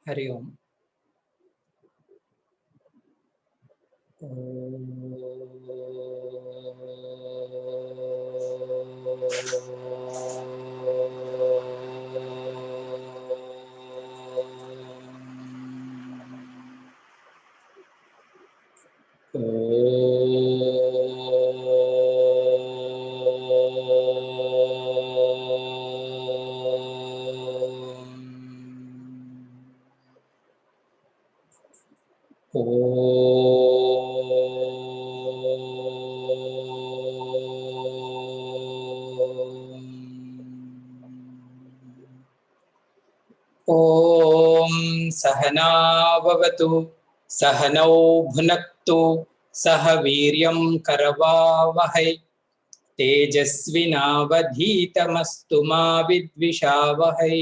हरि ओम। ओम सहना भवतु सहनौ भुनक्तु सह वीर्यं करवावहै तेजस्विनावधीतमस्तु मा विद्विषावहै।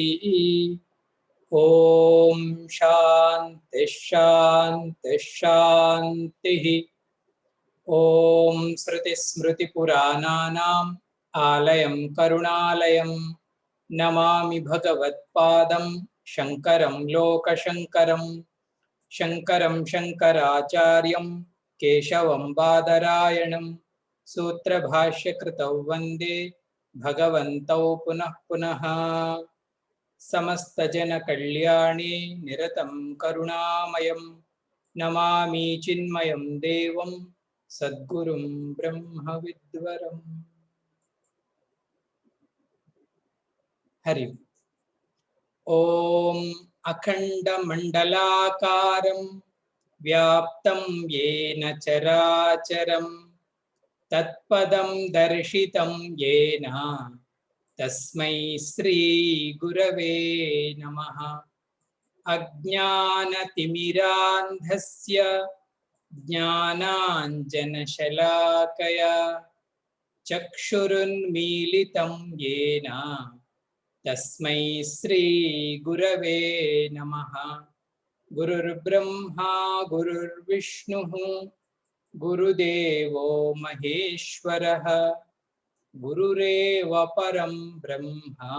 ओम शांति शांति शांतिः। ओम श्रुति स्मृति पुराणानाम् आलयं करुणालयं नमामि भगवत्पादं शंकरं लोकशंकरं शंकरं शंकराचार्यं केशवं बादरायणं सूत्रभाष्यकृतौ वन्दे भगवन्तौ पुनः पुनः। समस्तजनकल्याणे निरतं करुणामयं नमामि चिन्मयं देवं सद्गुरुं ब्रह्मविद्वरम्। हरि ओम अखंडमंडलाकारं व्याप्तं येन चराचरं तत्पदं दर्शितं येन तस्मै श्री गुरवे नमः। अज्ञानतिमिरान्धस्य ज्ञानाञ्जनशलाकया चक्षुरुन्मीलितं येन तस्मै श्री गुरवे नमः। गुरुर्ब्रह्मा गुरुर्विष्णुः गुरुदेवो महेश्वरः गुरुरेव परं ब्रह्मा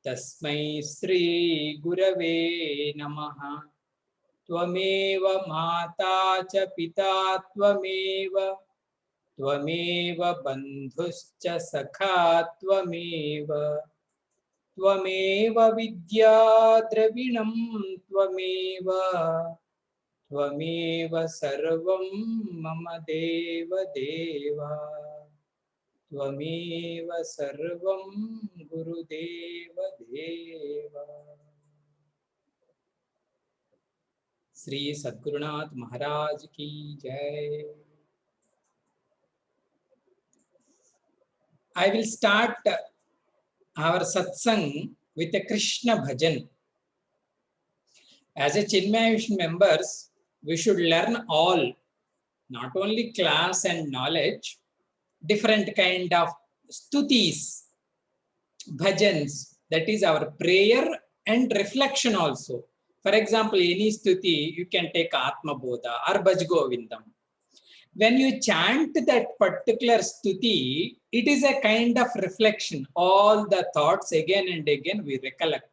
तस्मै श्री गुरवे नमः। त्वमेव माता च पिता त्वमेव त्वमेव बन्धुश्च सखा त्वमेव त्वमेव विद्या द्रविणं त्वमेव त्वमेव सर्वं मम देव देव त्वमेव सर्वं गुरुदेव देव। श्री सद्गुरुनाथ महाराज की जय। I will start our satsang with a Krishna bhajan. As a Chinmaya Mission members, we should learn all, not only class and knowledge, different kind of stutis, bhajans, that is our prayer and reflection also. For example, any stuti, you can take Atma Bodha or Bhaj Govindam. When you chant that particular stuti, it is a kind of reflection. All the thoughts again and again we recollect.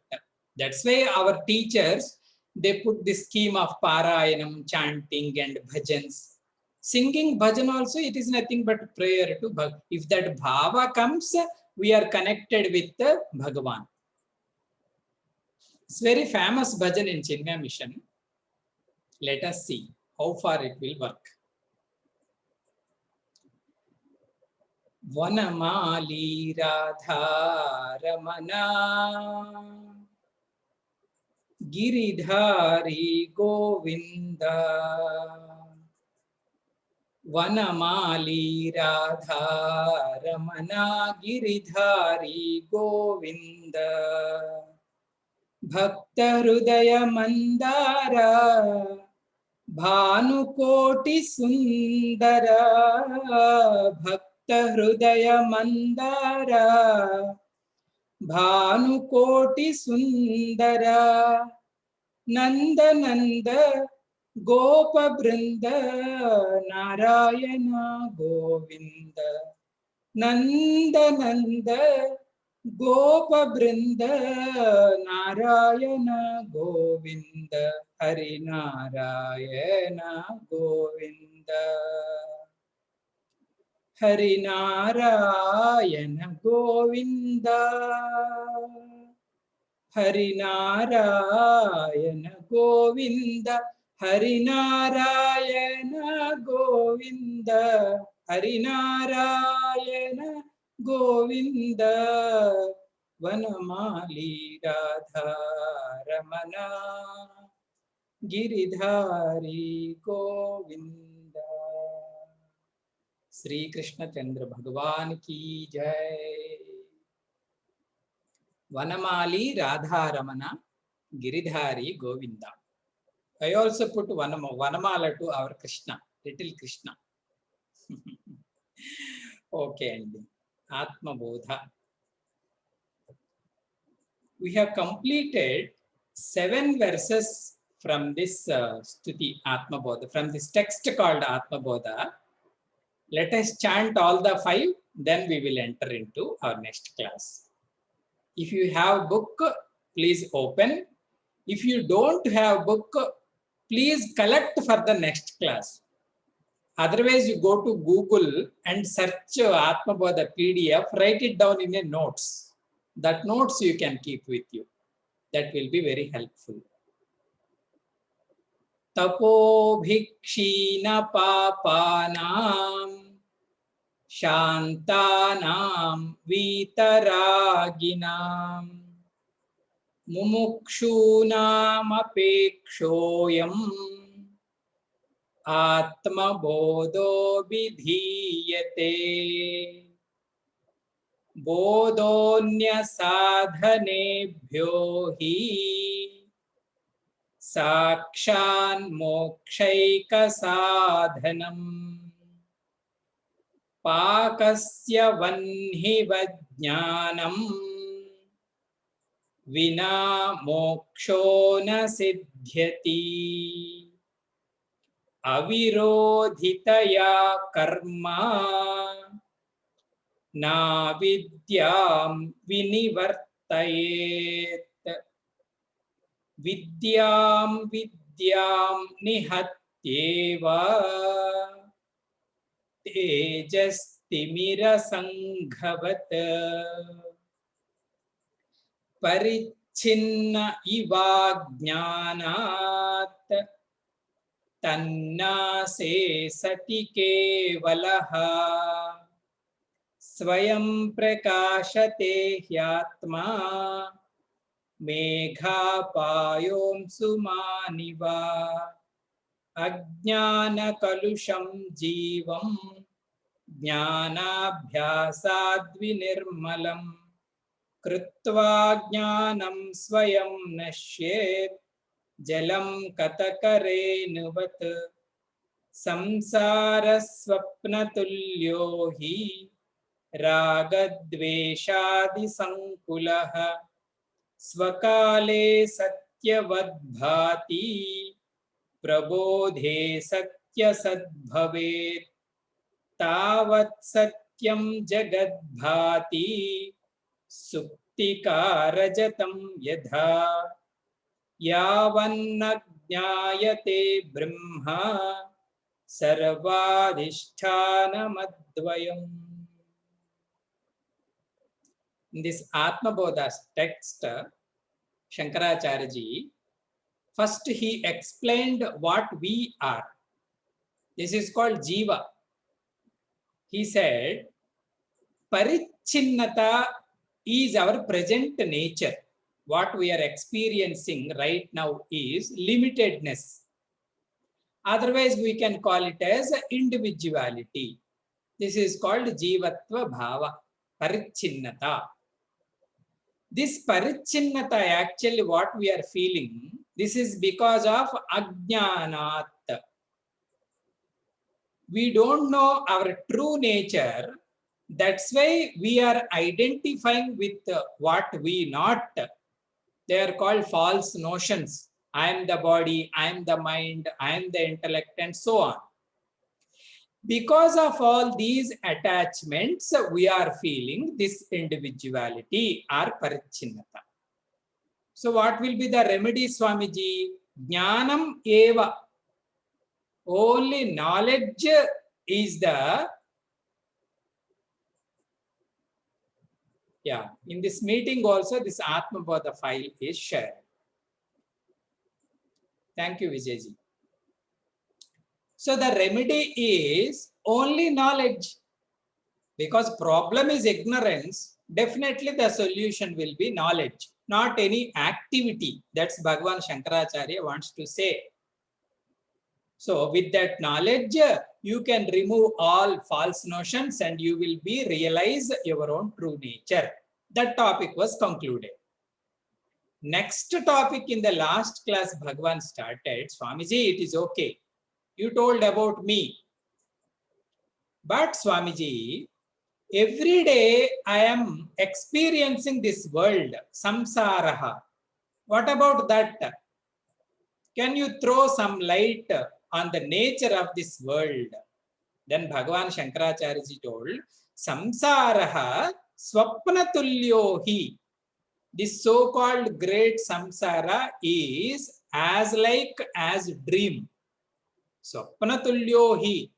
That's why our teachers, they put this scheme of Parayanam, chanting and bhajans. Singing bhajan also, it is nothing but prayer to Bhagavan. If that bhava comes, we are connected with Bhagavan. It's very famous bhajan in Chinmaya Mission. Let us see how far it will work. वनमाली राधा रमना गिरिधारी गोविंद वनमाली राधा रमना गिरिधारी गोविंद भक्त हृदय मंदारा भानुकोटि सुंदर भक्त हृदय मंदारा भानुकोटि सुंदर नंद नंद गोप बृंद नारायण गोविंद नंद नंद गोपवृंद नारायण गोविंद हरि नारायण गोविंद हरि नारायण गोविंद हरि नारायण गोविंद हरि नारायण गोविंद हरि नारायण गोविंद वनमाली राधा रमण गिरिधारी गोविंद। श्री कृष्ण चंद्र भगवान की जय। वनमाली Radha Raman Giridhari Govinda. I also put Vanamala to our Krishna, little Krishna. Okay, ending. Atma Bodha. We have completed 7 verses from this Stuti Atma Bodha, from this text called Atma Bodha. Let us chant all the 5, then we will enter into our next class. If you have book, please open. If you don't have book, please collect for the next class. Otherwise, you go to Google and search Atma Bodha PDF, write it down in a notes. That notes you can keep with you. That will be very helpful. Tapo bhikshina papanam shantanam vitaraginam mumukshunam apekshoyam Atma bodho vidhiyate bodhonya sadhanebhyo hi sakshan mokshaika sadhanam pakasya vanhi vajnanam vina moksho na siddhyati avirodhitaya karma na vidyam vinivartayet vidyam nihatyeva tejastimira sanghavat parichinna iva jnanat tannase sati kevalaha स्वयं प्रकाशते ह्यात्मा मेघापायोंसुमानिवा अज्ञानकलुषं जीवं ज्ञानाभ्यासाद्विनिर्मलं कृत्वा ज्ञानं स्वयं नश्येत् जलं कतकरेणुवत् संसारस्वप्नतुल्यो हि रागद्वेषादिसङ्कुलः स्वकाले सत्यवद्भाति प्रबोधे सत्यसद्भवेत् तावत् सत्यं जगद्भाति सुप्तिकारजतं यथा यावन्न ज्ञायते Brahma सर्वाधिष्ठानमद्वयम्. In this Atma Bodha text, Shankaracharya ji, first he explained what we are. This is called Jiva. He said, Parichinnata is our present nature. What we are experiencing right now is limitedness. Otherwise, we can call it as individuality. This is called Jivatva Bhava, Parichinnata. This Parichinnata, actually what we are feeling, this is because of Ajnanat. We don't know our true nature. That's why we are identifying with what we not. They are called false notions. I am the body, I am the mind, I am the intellect, and so on. Because of all these attachments, we are feeling this individuality or parichinnata. So what will be the remedy, Swamiji? Jnanam eva. Only knowledge is the, in this meeting also this Atma Bodha file is shared. Thank you, Vijayji. So the remedy is only knowledge. Because problem is ignorance, definitely the solution will be knowledge, not any activity. That's Bhagavan Shankaracharya wants to say. So with that knowledge, you can remove all false notions and you will be realize your own true nature. That topic was concluded. Next topic in the last class Bhagavan started, Swamiji, it is okay. You told about me. But Swamiji, every day I am experiencing this world, samsaraha. What about that? Can you throw some light on the nature of this world? Then Bhagavan Shankaracharya ji told, samsaraha swapnatulyohi. This so-called great samsara is as like as dream. Swapnatulyohi.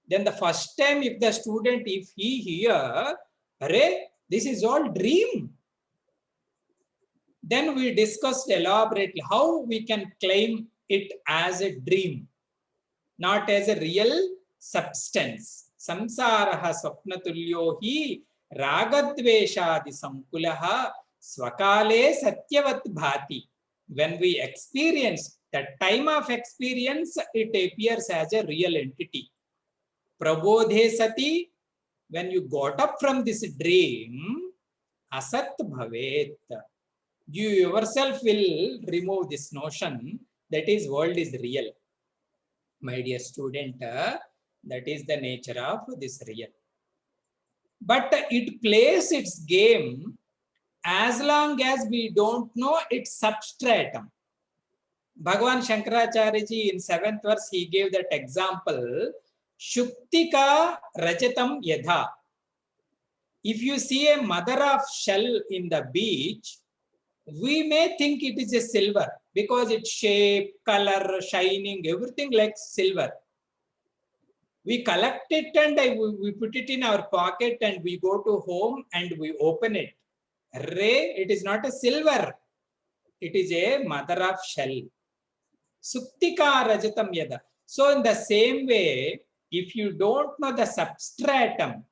Then the first time if the student, if he hear, Arey, this is all dream. Then we discussed elaborately how we can claim it as a dream, not as a real substance. Samsaraha swapnatulyo hi ragadveshadi sankulaha swakale satyavat bhati. When we experience, the time of experience, it appears as a real entity. Prabodhe sati, when you got up from this dream, asat bhavet. You yourself will remove this notion that is world is real. My dear student, that is the nature of this real. But it plays its game as long as we don't know its substratum. Bhagavan Shankaracharya ji in 7th verse, he gave that example, Shuktika Rajatam Yadha. If you see a mother of shell in the beach, we may think it is a silver because its shape, color, shining, everything like silver. We collect it and we put it in our pocket and we go to home and we open it. Ray, it is not a silver. It is a mother of shell. Suktika Rajatam Yada. So in the same way, if you don't know the substratum,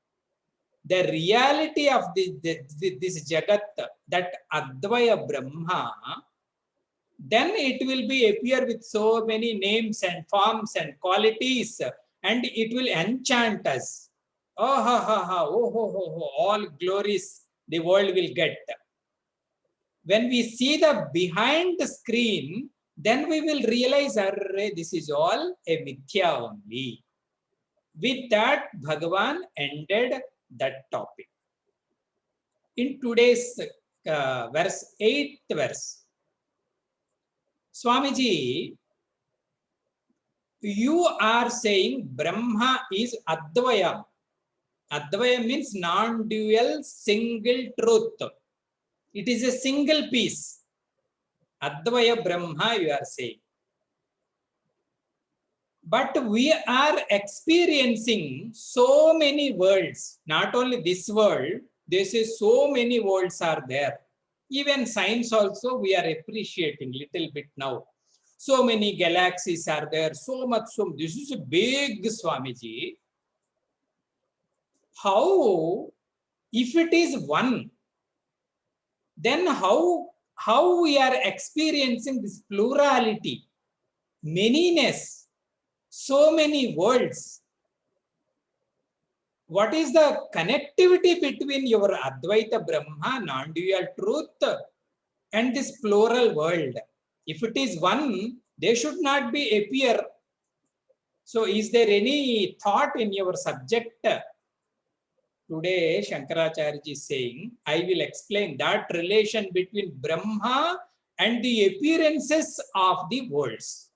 the reality of this Jagat, that Advaya Brahma, then it will be appear with so many names and forms and qualities, and it will enchant us. Oh, ha, ha, ha, oh, ho, ho, ho, all glories the world will get. When we see the behind the screen, then we will realize, this is all a mithya only. With that, Bhagavan ended that topic. In today's verse, 8th verse, Swamiji, you are saying Brahma is Advaya. Advaya means non-dual single truth. It is a single piece. Advaya Brahma, you are saying. But we are experiencing so many worlds, not only this world, they say so many worlds are there. Even science also we are appreciating little bit now. So many galaxies are there, so much, this is a big Swamiji. How, if it is one, then how we are experiencing this plurality, manyness, so many worlds? What is the connectivity between your Advaita Brahma, non-dual truth, and this plural world? If it is one, they should not be appear. So is there any thought in your subject? Today, Shankaracharya is saying, I will explain that relation between Brahma and the appearances of the worlds.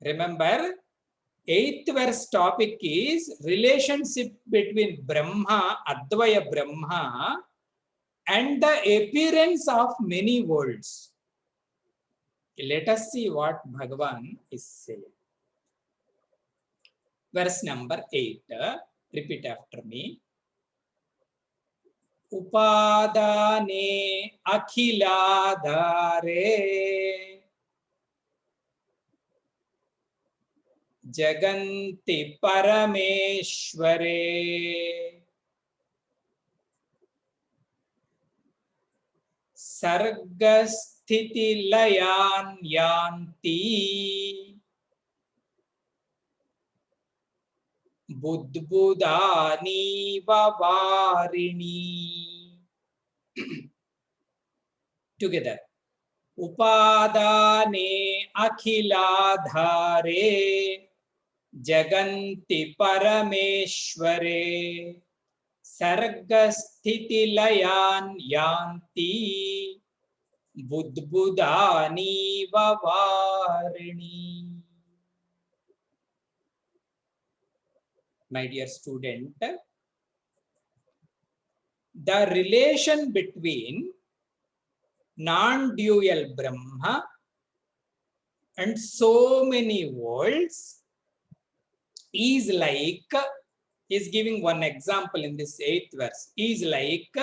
Remember, Eighth verse topic is relationship between Brahma, Advaya Brahma, and the appearance of many worlds. Let us see what Bhagavan is saying. Verse number 8. Repeat after me. Upadane akhiladhare Jaganti Parameshware Sargasthiti Layan Yanti Budbudani Vavarini. Together. Upadane akhiladhare Jaganti Parameshware Sargasthiti Layan Yanti Budbudani Vavarini. My dear student, the relation between non-dual Brahma and so many worlds is like, is giving one example in this 8th verse, is like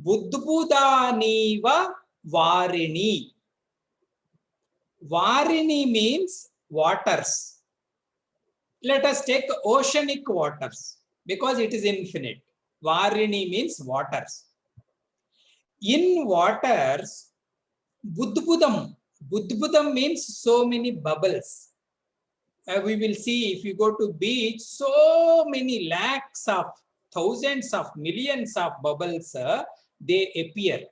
Budbudaniva Varini. Varini means waters. Let us take oceanic waters because it is infinite. Varini means waters. In waters, Budbudam. Budbudam means so many bubbles. We will see if you go to beach, so many lakhs of thousands of millions of bubbles, they appear.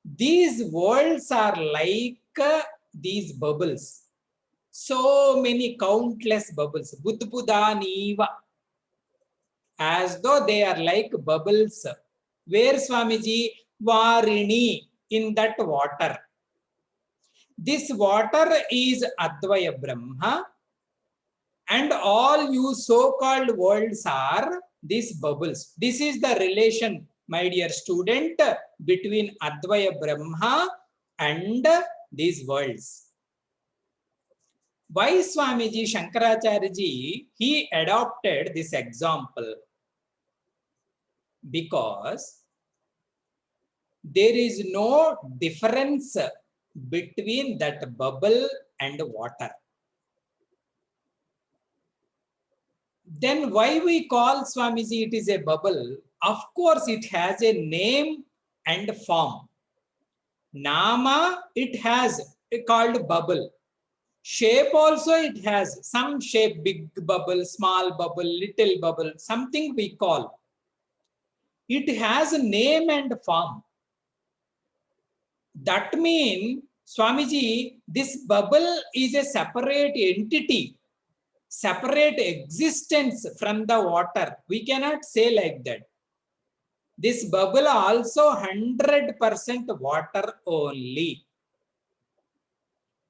These worlds are like these bubbles. So many countless bubbles. Budbudaniva. As though they are like bubbles. Where Swamiji? Varini, in that water. This water is Advaya Brahma, and all you so-called worlds are these bubbles. This is the relation, my dear student, between Advaya Brahma and these worlds. Why Swamiji Shankaracharya he adopted this example? Because there is no difference between that bubble and water. Then why we call Swamiji it is a bubble? Of course, it has a name and form. Nama, it has called bubble. Shape also it has some shape, big bubble, small bubble, little bubble, something we call. It has a name and form. That means, Swamiji, this bubble is a separate entity, separate existence from the water. We cannot say like that. This bubble also 100% water only.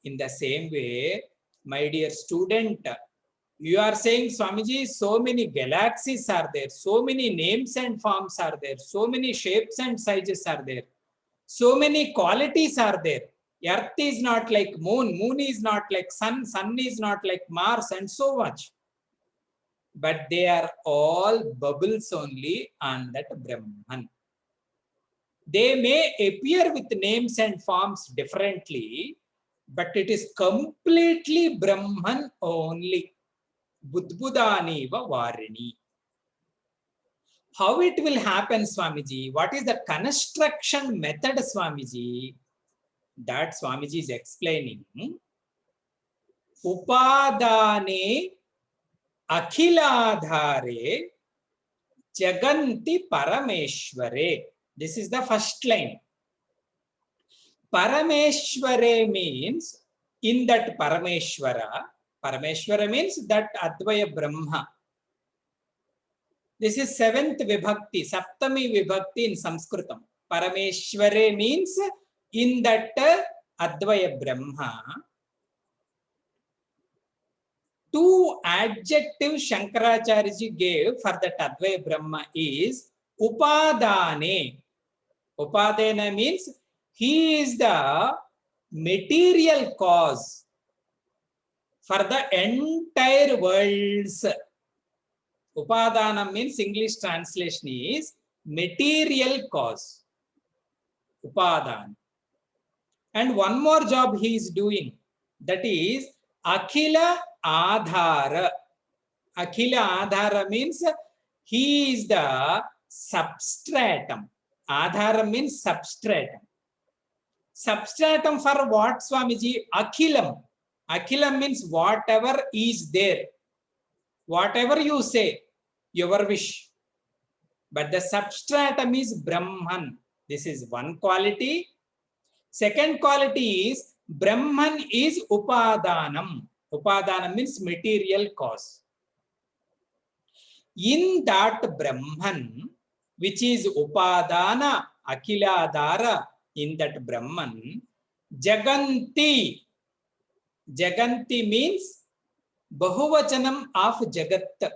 In the same way, my dear student, you are saying, Swamiji, so many galaxies are there, so many names and forms are there, so many shapes and sizes are there, so many qualities are there. Earth is not like moon, moon is not like sun, sun is not like Mars, and so much. But they are all bubbles only on that Brahman. They may appear with names and forms differently, but it is completely Brahman only. Budbudani va Varini. How it will happen, Swamiji? What is the construction method, Swamiji? That Swamiji is explaining. Upadane akhiladhare Jaganti Parameshware. This is the first line. Parameshware means in that Parameshwara. Parameshwara means that Advaya Brahma. This is 7th Vibhakti, Saptami Vibhakti in Sanskritam. Parameshware means in that Advaya Brahma. two adjectives Shankaracharya ji gave for that Advaya Brahma is Upadane. Upadana means he is the material cause for the entire worlds. Upadana means English translation is material cause. Upadana. And one more job he is doing, that is Akhila Adhara. Akhila Adhara means he is the substratum. Adhara means substratum. Substratum for what, Swamiji? Akhilam. Akhilam means whatever is there. Whatever you say, your wish. But the substratum is Brahman. This is one quality. Second quality is Brahman is Upadanam. Upadanam means material cause. In that Brahman, which is Upadana, Akhiladhara, in that Brahman, Jaganti. Jaganti means Bahuvachanam of Jagat.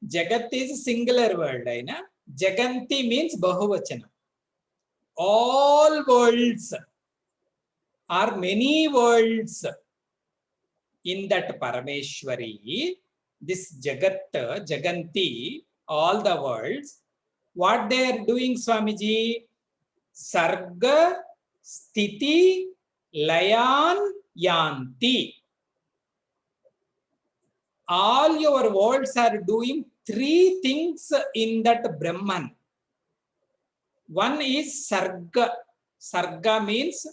Jagat is a singular word. Jaganti means Bahuvachanam. All worlds are many worlds. In that Parameshwari, this Jagat, Jaganti, all the worlds, what they are doing, Swamiji? Sarga, Sthiti, Layan, Yanti. All your worlds are doing three things in that Brahman. One is Sarga. Sarga means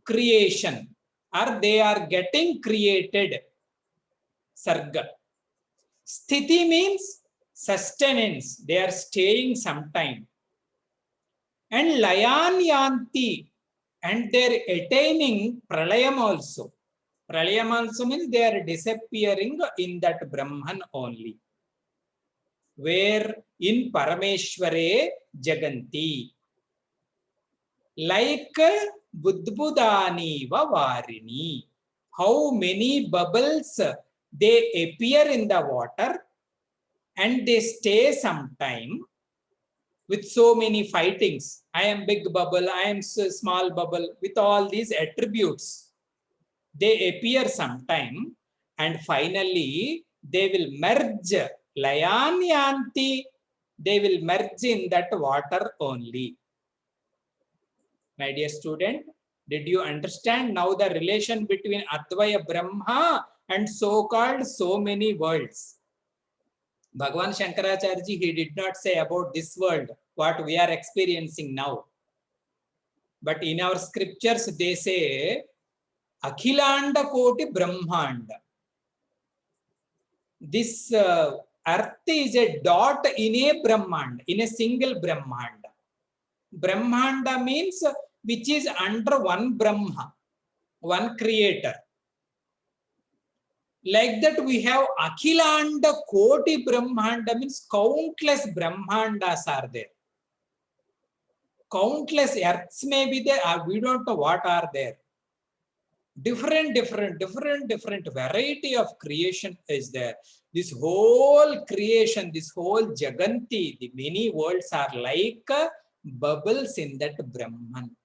creation, or they are getting created. Sarga. Sthiti means sustenance. They are staying sometime. And Layan Yanti. And they are attaining Pralayam also. Pralayam also means they are disappearing in that Brahman only. Where in Parameshware Jaganti. Like Budbudani Varini. How many bubbles they appear in the water and they stay some time with so many fightings. I am big bubble, I am small bubble, with all these attributes. They appear sometime and finally they will merge. Layan Yanti, they will merge in that water only. My dear student, did you understand now the relation between Advaya Brahma and so-called so many worlds? Bhagavan Shankaracharya ji, he did not say about this world, what we are experiencing now. But in our scriptures, they say, Akhilanda Koti Brahmanda. This earth is a dot in a Brahmanda, in a single Brahmanda. Brahmanda means which is under one Brahma, one creator. Like that we have Akhilanda Koti Brahmanda means countless Brahmandas are there. Countless earths may be there, or we don't know what are there. Different variety of creation is there. This whole creation, this whole Jaganti, the many worlds are like bubbles in that Brahman.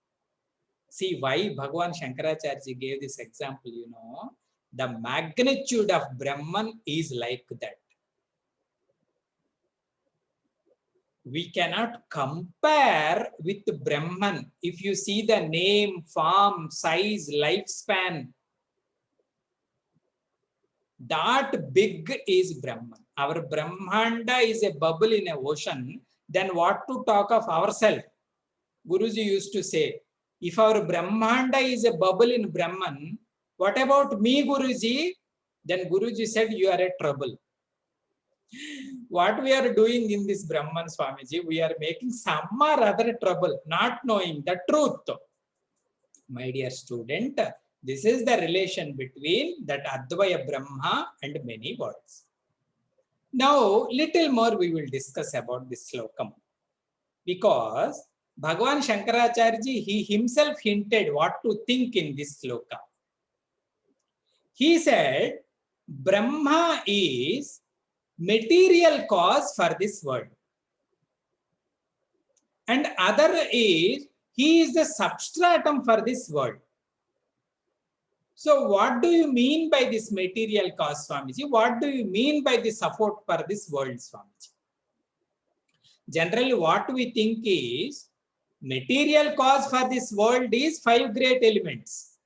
See why Bhagavan Shankaracharya gave this example, you know. The magnitude of Brahman is like that. We cannot compare with Brahman. If you see the name, form, size, lifespan, that big is Brahman. Our Brahmanda is a bubble in an ocean. Then what to talk of ourselves? Guruji used to say, if our Brahmanda is a bubble in Brahman, what about me, Guruji? Then Guruji said, you are a trouble. What we are doing in this Brahman, Swamiji, we are making some or other trouble, not knowing the truth. My dear student, this is the relation between that Advaya Brahma and many worlds. Now, little more we will discuss about this slokam. Because Bhagavan Shankaracharya ji, he himself hinted what to think in this sloka. He said, Brahma is material cause for this world. And other is, he is the substratum for this world. So what do you mean by this material cause, Swamiji? What do you mean by the support for this world, Swamiji? Generally, what we think is, material cause for this world is 5 great elements.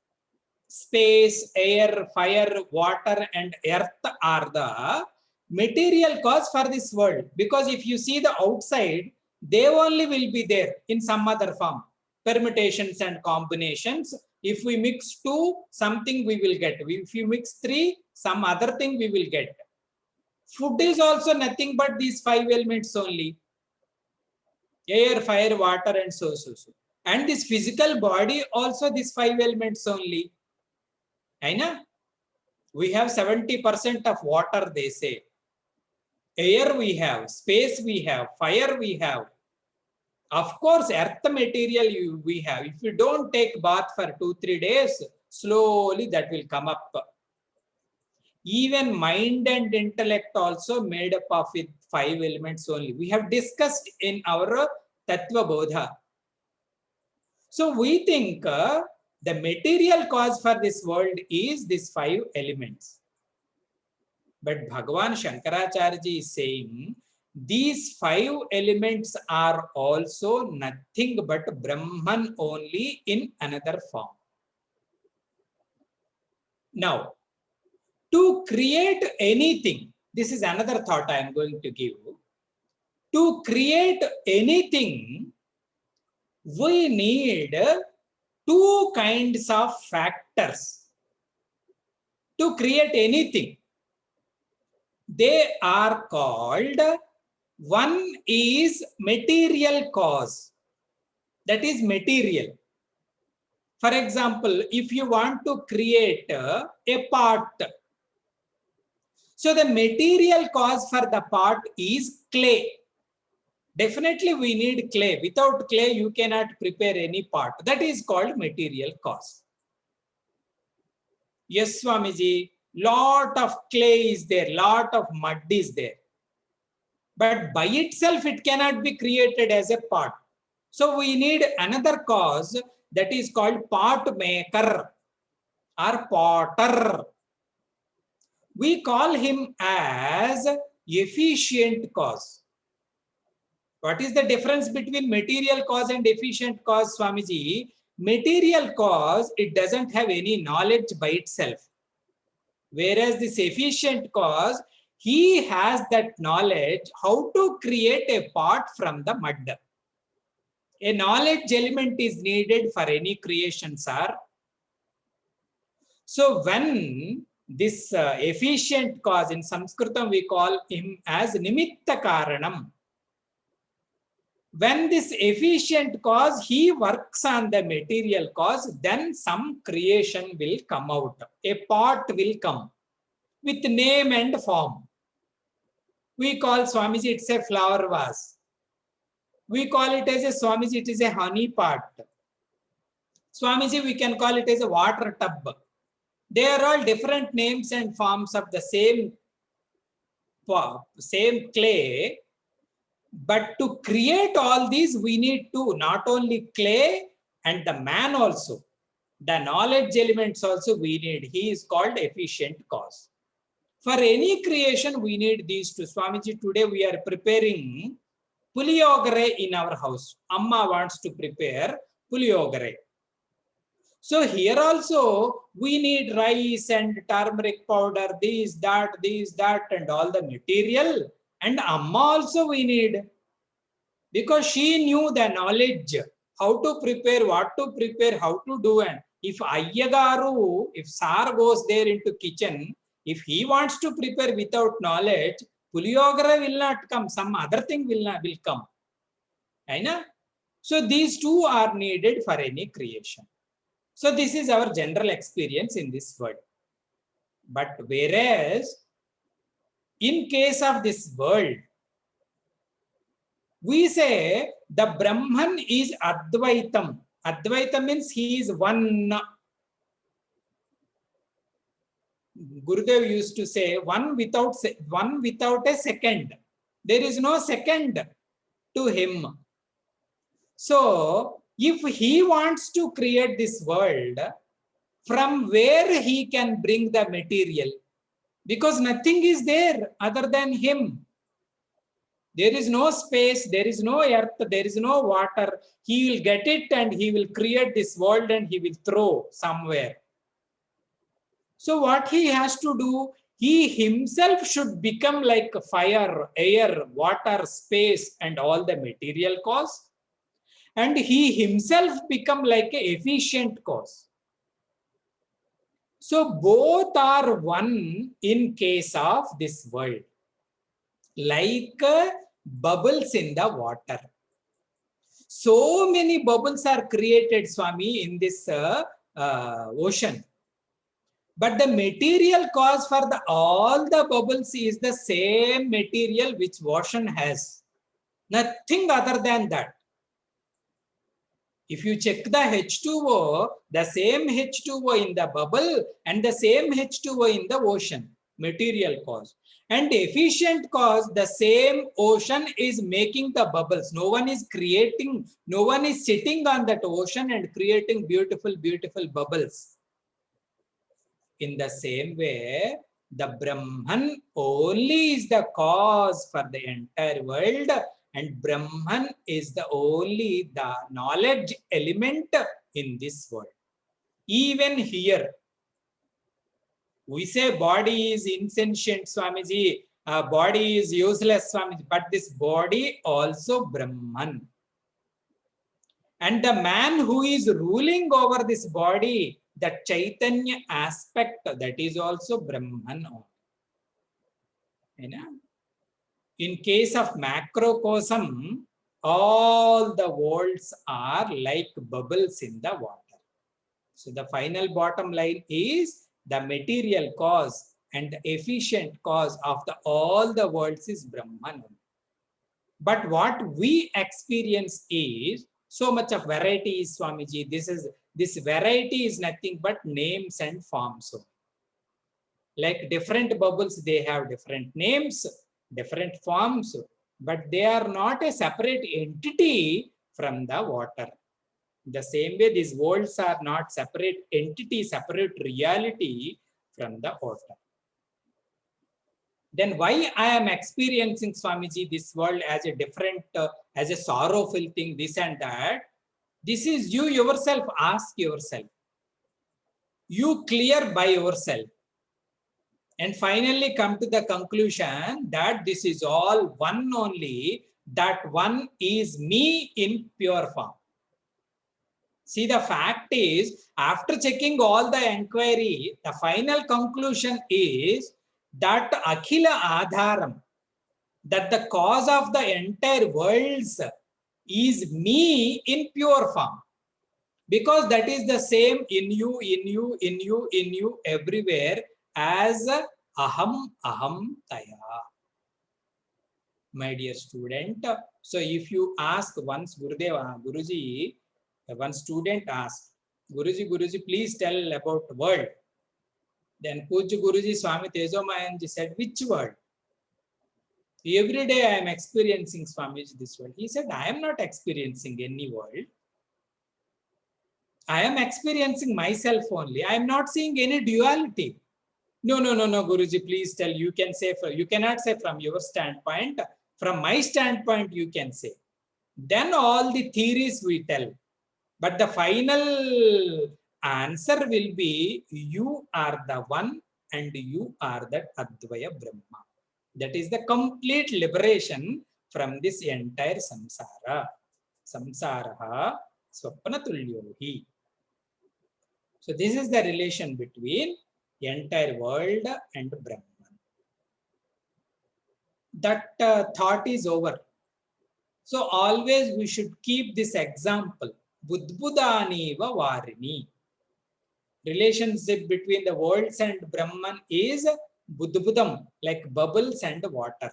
Space, air, fire, water, and earth are the material cause for this world. Because if you see the outside, they only will be there in some other form. Permutations and combinations. If we mix 2, something we will get. If you mix 3, some other thing we will get. Food is also nothing but these 5 elements only. Air, fire, water, and so. And this physical body also these 5 elements only. Aina? We have 70% of water, they say. Air we have, space we have, fire we have. Of course, earth material we have. If you don't take bath for 2-3 days, slowly that will come up. Even mind and intellect also made up of 5 elements only. We have discussed in our Tattva Bodha. So we think the material cause for this world is these 5 elements. But Bhagavan Shankaracharya ji is saying, these 5 elements are also nothing but Brahman only in another form. Now, to create anything, this is another thought I am going to give. To create anything, we need 2 kinds of factors. To create anything, they are called, one is material cause, that is material. For example, if you want to create a pot, so the material cause for the pot is clay. Definitely we need clay. Without clay, you cannot prepare any pot. That is called material cause. Yes, Swamiji, lot of clay is there, lot of mud is there. But by itself, it cannot be created as a pot. So we need another cause, that is called pot maker or potter. We call him as efficient cause. What is the difference between material cause and efficient cause, Swamiji? Material cause, it doesn't have any knowledge by itself. Whereas this efficient cause, he has that knowledge how to create a pot from the mud. A knowledge element is needed for any creation, sir. So when this efficient cause, in Sanskritam we call him as Nimitta Karanam. When this efficient cause, he works on the material cause, then some creation will come out. A pot will come with name and form. We call Swamiji, it's a flower vase. We call it as a Swamiji, it is a honey pot. Swamiji, we can call it as a water tub. They are all different names and forms of the same clay. But to create all these, we need to not only clay and the man also. The knowledge elements also we need. He is called efficient cause. For any creation, we need these two. Swamiji, today we are preparing puliyogare in our house. Amma wants to prepare puliyogare. So here also, we need rice and turmeric powder, this, that, and all the material. And Amma also we need. Because she knew the knowledge, how to prepare, what to prepare, how to do. And if Ayyagaru, if Sar goes there into kitchen, if he wants to prepare without knowledge, Puliyogara will not come, some other thing will come. Aina? So these two are needed for any creation. So this is our general experience in this world. But whereas, in case of this world, we say the Brahman is Advaitam. Advaitam means he is one. Gurudev used to say, one without a second. There is no second to him. So, if he wants to create this world, from where he can bring the material? Because nothing is there other than him. There is no space, there is no earth, there is no water. He will get it and he will create this world and he will throw somewhere. So what he has to do, he himself should become like fire, air, water, space, and all the material cause. And he himself become like an efficient cause. So both are one in case of this world. Like bubbles in the water. So many bubbles are created, Swami, in this ocean. But the material cause for all the bubbles is the same material which ocean has. Nothing other than that. If you check the H2O, the same H2O in the bubble and the same H2O in the ocean, material cause. And efficient cause, the same ocean is making the bubbles. No one is creating, no one is sitting on that ocean and creating beautiful, beautiful bubbles. In the same way, the Brahman only is the cause for the entire world, and Brahman is the only the knowledge element in this world. Even here, we say body is insentient, Swamiji, body is useless, Swamiji, but this body also Brahman. And the man who is ruling over this body, the Chaitanya aspect, that is also Brahman. In case of macrocosm, all the worlds are like bubbles in the water. So the final bottom line is the material cause and the efficient cause of all the worlds is Brahman. But what we experience is so much of variety, Swamiji. This variety is nothing but names and forms. Like different bubbles, they have different names, different forms, but they are not a separate entity from the water. The same way, these worlds are not separate entity, separate reality from the water. Then why I am experiencing, Swamiji, this world as a different, as a sorrowful thing, this and that? This is you yourself, ask yourself. You clear by yourself. And finally come to the conclusion that this is all one only, that one is me in pure form. See, the fact is, after checking all the inquiry, the final conclusion is that Akhila Adharam, that the cause of the entire worlds is me in pure form. Because that is the same in you, in you, in you, in you, everywhere as aham, aham, taya. My dear student, so if you ask once Gurudeva, Guruji, one student asked, Guruji, please tell about world. Then Pujya Guruji Swami Tejomayanji said, which world? Every day I am experiencing Swamiji this world. He said, I am not experiencing any world. I am experiencing myself only. I am not seeing any duality. No, Guruji, please tell. You can say, you cannot say from your standpoint. From my standpoint, you can say. Then all the theories we tell. But the final answer will be, you are the one and you are that Advaya Brahma. That is the complete liberation from this entire samsara. Samsaraha swapnatulyohi. So this is the relation between the entire world and Brahman. That thought is over. So always we should keep this example. Budbudaniva Varini. Relationship between the worlds and Brahman is Budbudam, like bubbles and water.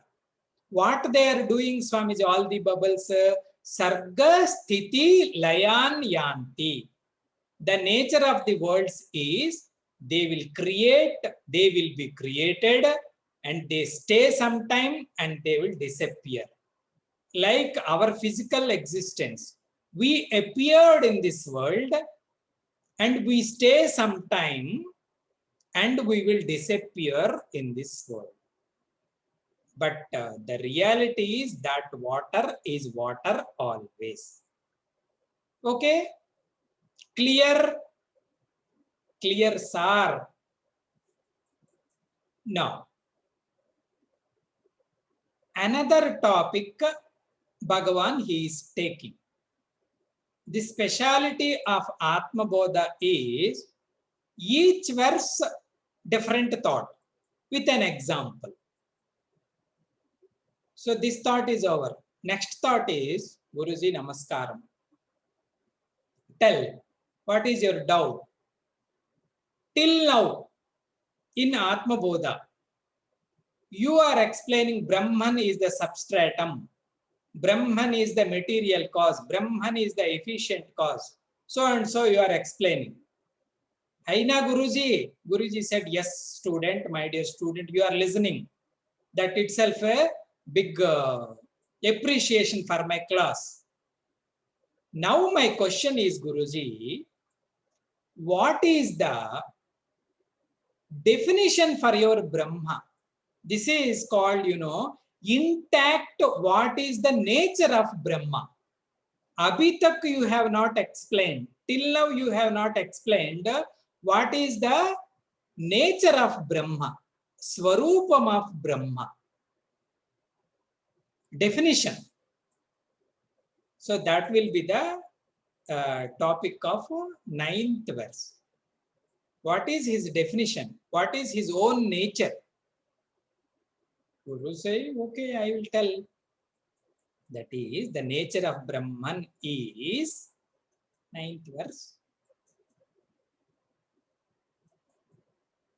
What they are doing, Swamiji, all the bubbles, Sarga Sthiti Layan Yanti. The nature of the worlds is they will create, they will be created, and they stay some time and they will disappear. Like our physical existence, we appeared in this world and we stay some time and we will disappear in this world. But the reality is that water is water always. Okay? Clear? Clear, sir? Now, another topic Bhagavan he is taking. The speciality of Atma Bodha is each verse different thought with an example. So this thought is over. Next thought is Guruji Namaskaram. Tell, what is your doubt? Till now, in Atma Bodha, you are explaining Brahman is the substratum. Brahman is the material cause. Brahman is the efficient cause. So and so you are explaining. Aina Guruji. Guruji said, yes, student, my dear student, you are listening. That itself a big appreciation for my class. Now my question is, Guruji, what is the definition for your Brahma? This is called, intact. What is the nature of Brahma? Abhi tak you have not explained. Till now you have not explained what is the nature of Brahma, Swarupam of Brahma. Definition. So that will be the topic of 9th verse. What is his definition? What is his own nature? Guru say, okay, I will tell. That is, the nature of Brahman is 9th verse.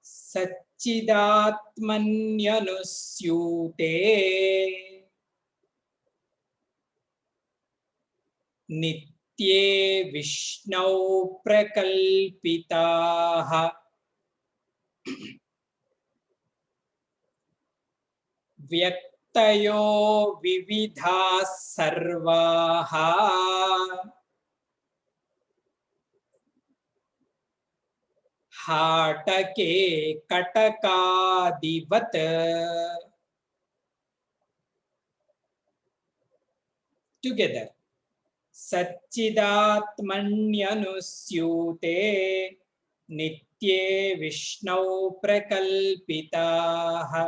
Satchidatmanyanusyute Nitye Vishnau Prakalpitaha Vyaktayo Vividha Sarvaha Hatake Katakadivat together. Satchidatmanyanusyute Nitye Vishnau Prakalpitaha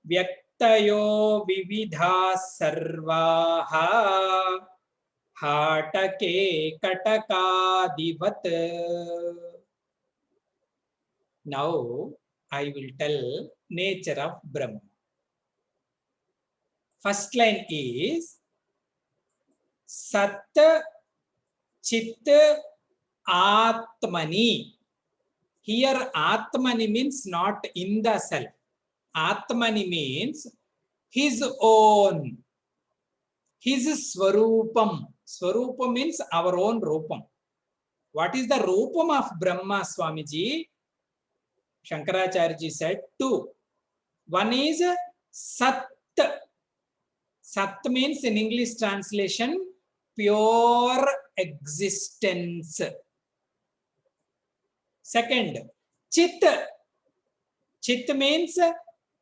Vyaktayo Vividha Sarvaha Hatake Katakadivat. Now I will tell nature of Brahma. First line is Sat Chit Atmani. Here Atmani means not in the self. Atmani means his own, his Swarupam. Swarupam means our own Rupam. What is the Rupam of Brahma, Swamiji? Shankaracharya said two. One is Sat. Sat means in English translation, pure existence. Second, Chit. Chit means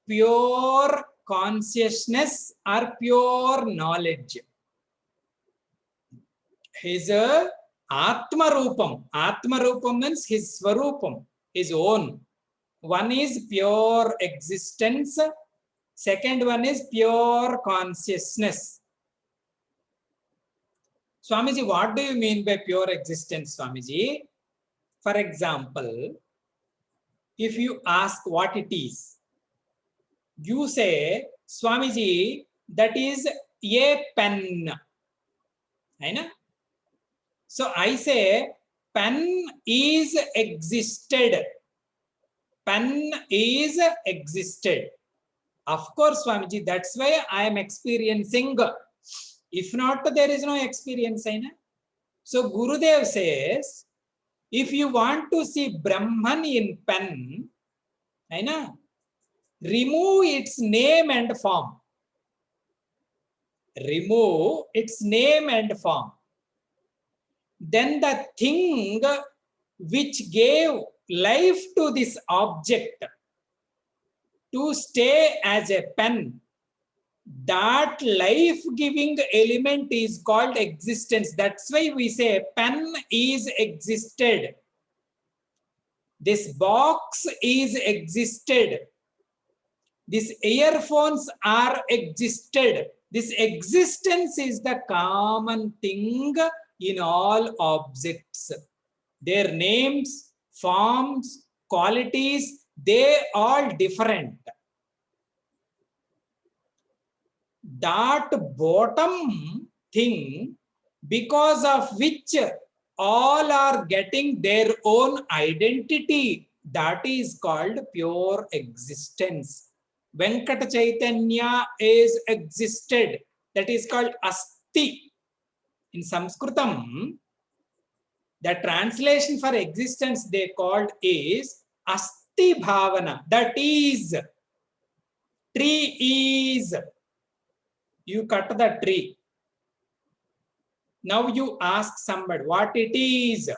pure consciousness or pure knowledge. His Atma Rupam. Atma Rupam means his Swarupam, his own. One is pure existence. Second one is pure consciousness. Swamiji, what do you mean by pure existence, Swamiji? For example, if you ask what it is, you say, Swamiji, that is a pen. So I say, pen is existed. Pen is existed. Of course, Swamiji, that's why I am experiencing. If not, there is no experience. So Gurudev says, If you want to see Brahman in pen, I know, remove its name and form. Remove its name and form. Then the thing which gave life to this object to stay as a pen, that life-giving element is called existence. That's why we say pen is existed. This box is existed. These earphones are existed. This existence is the common thing in all objects. Their names, forms, qualities, they all different. That bottom thing, because of which all are getting their own identity, that is called pure existence. Venkata Chaitanya is existed, that is called Asti. In Sanskritam, the translation for existence they called is Asti Bhavana, that is, tree is. You cut the tree. Now you ask somebody what it is.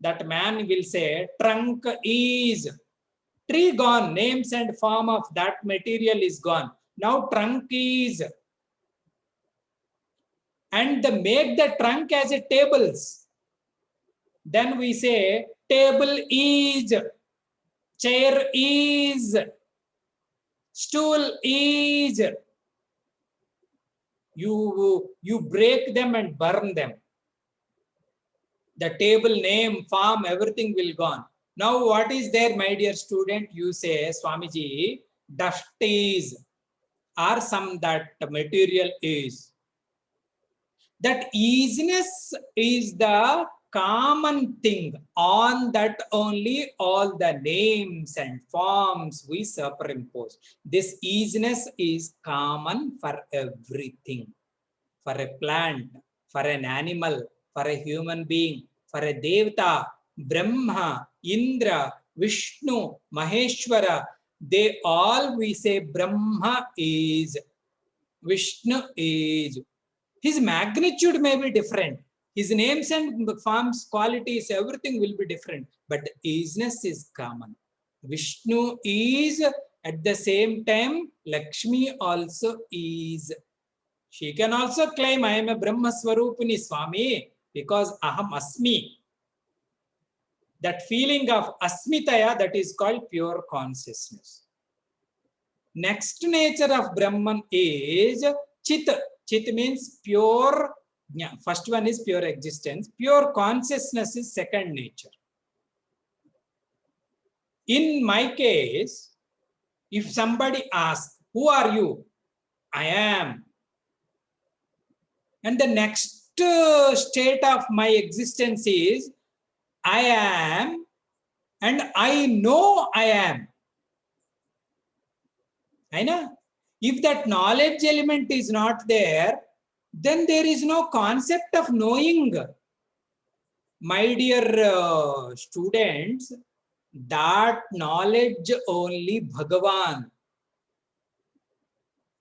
That man will say, trunk is. Tree gone, names and form of that material is gone. Now trunk is. And make the trunk as a tables. Then we say, table is. Chair is. Stool is. You break them and burn them. The table name, form, everything will gone. Now what is there, my dear student? You say, Swamiji, dust is, or some that material is. That easiness is the common thing. On that only all the names and forms we superimpose. This easiness is common for everything. For a plant, for an animal, for a human being, for a Devata, Brahma, Indra, Vishnu, Maheshwara, they all we say Brahma is, Vishnu is. His magnitude may be different. His names and forms, qualities, everything will be different. But the easiness is common. Vishnu is, at the same time, Lakshmi also is. She can also claim, I am a Brahma Swarupini Swami, because Aham Asmi. That feeling of Asmitaya, that is called pure consciousness. Next nature of Brahman is Chit. Chit means pure, first one is pure existence. Pure consciousness is second nature. In my case, if somebody asks, who are you? I am. And the next state of my existence is, I am, and I know I am. I know. If that knowledge element is not there, then there is no concept of knowing. My dear students, that knowledge only Bhagavan.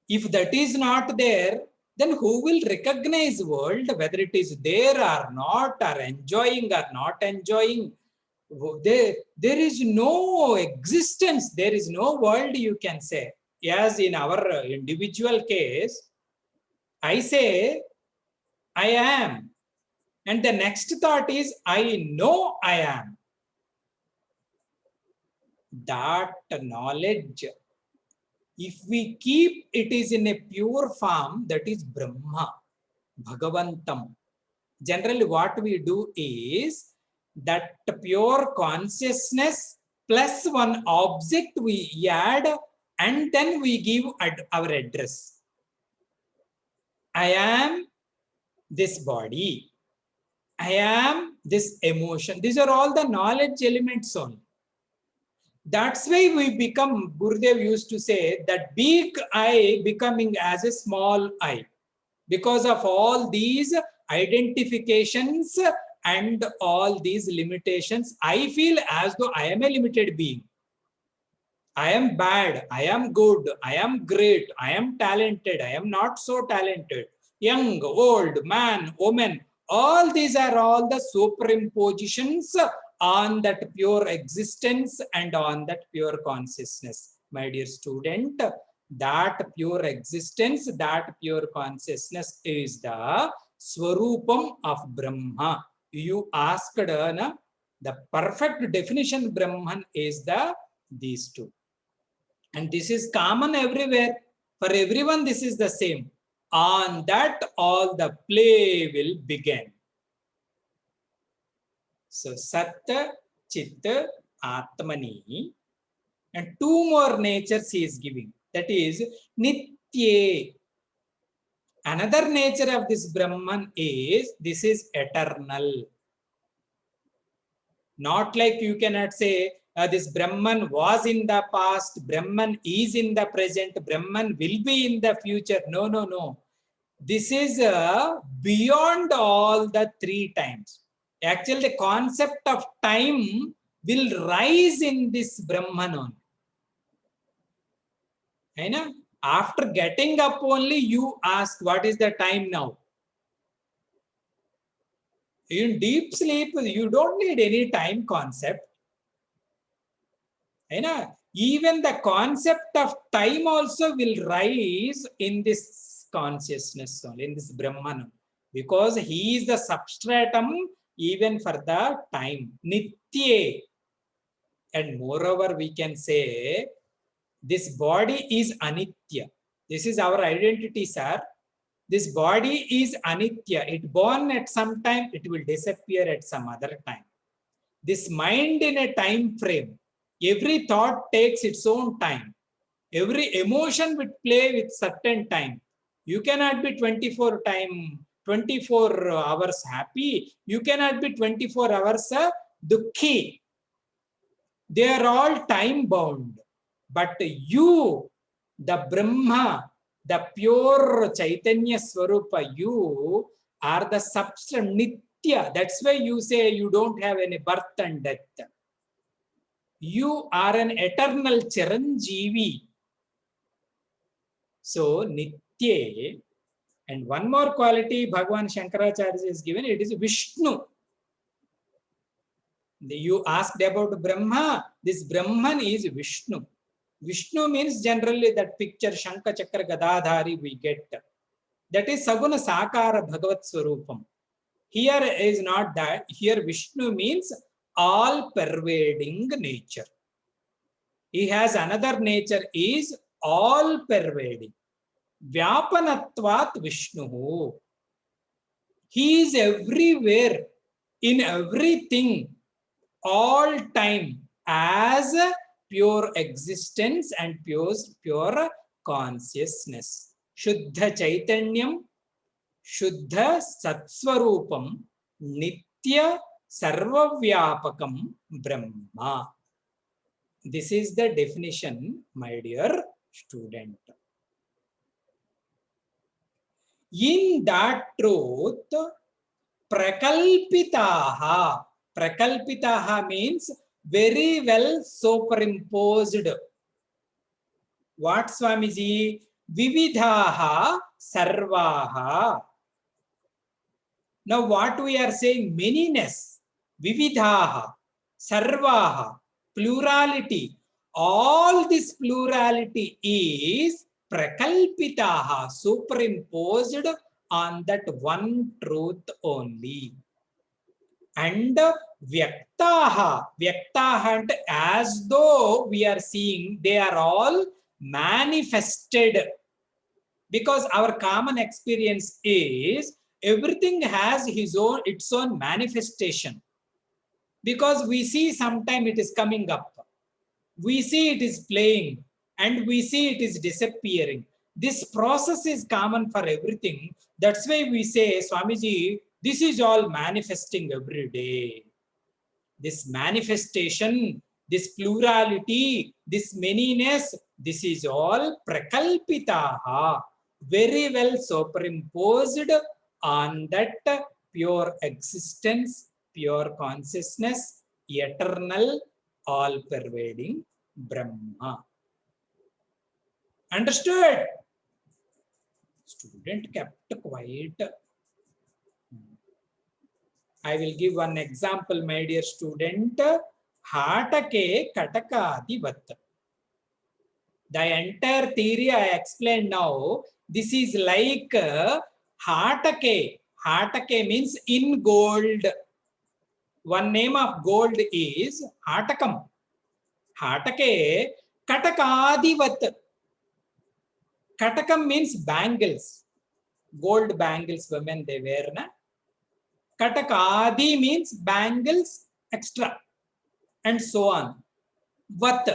If that is not there, then who will recognize world, whether it is there or not, or enjoying or not enjoying? There is no existence, there is no world, you can say. As in our individual case, I say, I am. And the next thought is, I know I am. That knowledge, if we keep it is in a pure form, that is Brahma, Bhagavantam. Generally, what we do is that pure consciousness plus one object we add, and then we give our address. I am this body. I am this emotion. These are all the knowledge elements only. That's why we become, Gurudev used to say, that big I becoming as a small I. Because of all these identifications and all these limitations, I feel as though I am a limited being. I am bad, I am good, I am great, I am talented, I am not so talented, young, old, man, woman, all these are all the superimpositions on that pure existence and on that pure consciousness. My dear student, that pure existence, that pure consciousness is the Swarupam of Brahma. You asked the perfect definition Brahman is these two. And this is common everywhere. For everyone, this is the same. On that, all the play will begin. So, Satta, Chitta, Atmani. And two more natures he is giving. That is Nitye. Another nature of this Brahman is, this is eternal. Not like you cannot say, this Brahman was in the past, Brahman is in the present, Brahman will be in the future. No, no, no. This is beyond all the three times. Actually, the concept of time will rise in this Brahman only. After getting up only, you ask, what is the time now? In deep sleep, you don't need any time concept. Even the concept of time also will rise in this consciousness only, in this Brahman, because he is the substratum even for the time. Nitye. And moreover, we can say this body is anitya. This is our identity, sir. This body is anitya. It born at some time, it will disappear at some other time. This mind in a time frame. Every thought takes its own time. Every emotion will play with certain time. You cannot be 24 hours happy. You cannot be 24 hours dukhi. They are all time bound. But you, the Brahma, the pure Chaitanya Swarupa, you are the substance, Nitya. That's why you say you don't have any birth and death. You are an eternal Chiranjeevi. So, Nitye. And one more quality Bhagavan Shankaracharya is given, it is Vishnu. You asked about Brahma, this Brahman is Vishnu. Vishnu means generally that picture Shankha Chakra Gadadhari we get. That is Saguna Sakara Bhagavat Swarupam. Here is not that. Here Vishnu means all pervading nature. He has another nature is all pervading. Vyapanatvat Vishnu. He is everywhere, in everything, all time, as pure existence and pure consciousness. Shuddha Chaitanyam, Shuddha Satswarupam, Nitya Sarvavyapakam Brahma. This is the definition, my dear student. In that truth, prakalpitaha. Prakalpitaha means very well superimposed. What, Swamiji? Vividhaha sarvaha. Now what we are saying? Manyness. Vividhaha, sarvaha, plurality. All this plurality is prakalpitaha, superimposed on that one truth only. And vyaktaha, and as though we are seeing, they are all manifested. Because our common experience is everything has its own manifestation. Because we see sometime it is coming up, we see it is playing, and we see it is disappearing. This process is common for everything. That's why we say, Swamiji, this is all manifesting every day. This manifestation, this plurality, this manyness, this is all prakalpitaha, very well superimposed on that pure existence pure consciousness, eternal, all-pervading Brahma. Understood? Student kept quiet. I will give one example, my dear student. Hatake katakadivat. The entire theory I explained now, this is like Hatake. Hatake means in gold. One name of gold is Hatakam. Hatake katakadivat. Katakam means bangles. Gold bangles women they wear. Na? Katakadi means bangles extra. And so on. Vat.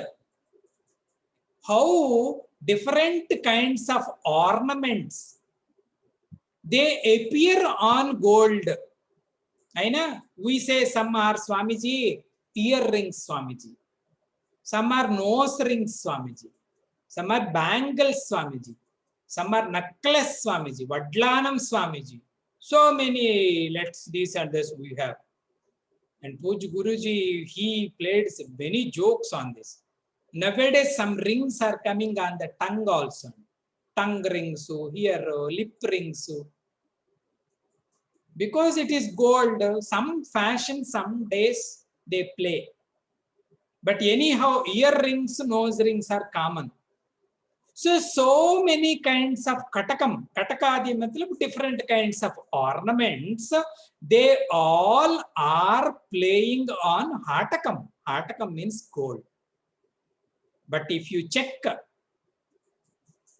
How different kinds of ornaments they appear on gold. We say some are Swamiji, earrings Swamiji. Some are nose rings Swamiji. Some are bangles Swamiji. Some are necklace Swamiji. Vadlanam Swamiji. So many these and this we have. And Puj Guruji, he played many jokes on this. Nowadays, some rings are coming on the tongue also. Tongue rings, here, lip rings. Because it is gold, some fashion, some days they play. But anyhow, earrings, nose rings are common. So many kinds of katakam. Katakadi matlab different kinds of ornaments. They all are playing on hatakam. Hatakam means gold. But if you check,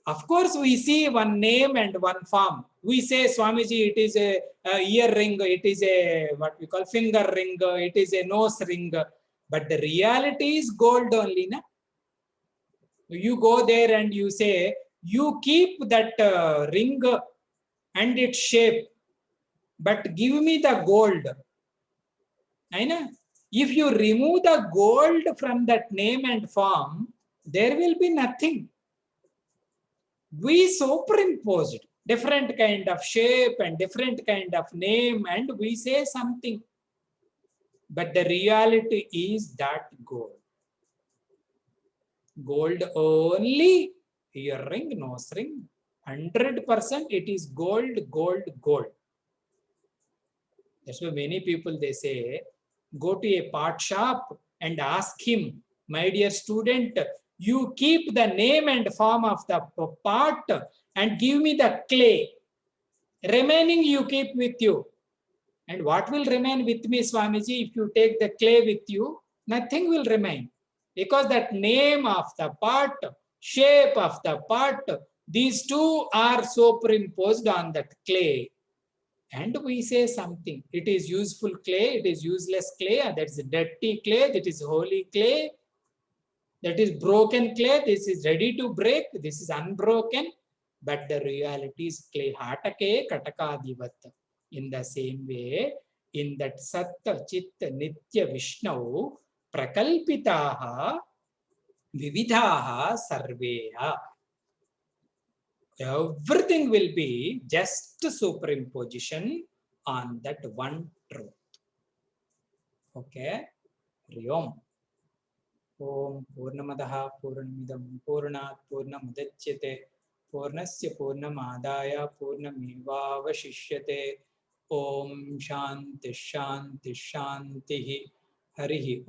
of course, we see one name and one form. We say, Swamiji, it is a ear ring, it is a what we call finger ring, it is a nose ring. But the reality is gold only. Na? You go there and you say, you keep that ring and its shape, but give me the gold. If you remove the gold from that name and form, there will be nothing. We superimposed different kind of shape and different kind of name and we say something. But the reality is that gold. Gold only, earring, nose ring, 100% it is gold, gold, gold. That's why many people they say, go to a pot shop and ask him, my dear student, you keep the name and form of the pot and give me the clay. Remaining you keep with you. And what will remain with me, Swamiji, if you take the clay with you? Nothing will remain. Because that name of the pot, shape of the pot, these two are superimposed on that clay. And we say something. It is useful clay, it is useless clay, that is dirty clay, that is holy clay, that is broken clay, this is ready to break, this is unbroken. But the reality is clay. Hatake katakadivat. In the same way, in that Satta, Chitta, Nitya, Vishnu, Prakalpitaha, Vividhaha, Sarveha. Everything will be just superimposition on that one truth. Okay? Riyom. Om Purnamadaha Purnamidam Purnat Purnamudachyate Purnasya Purnamadaya Purnamevavashishyate. Om Shanti Shanti Shanti Harihi.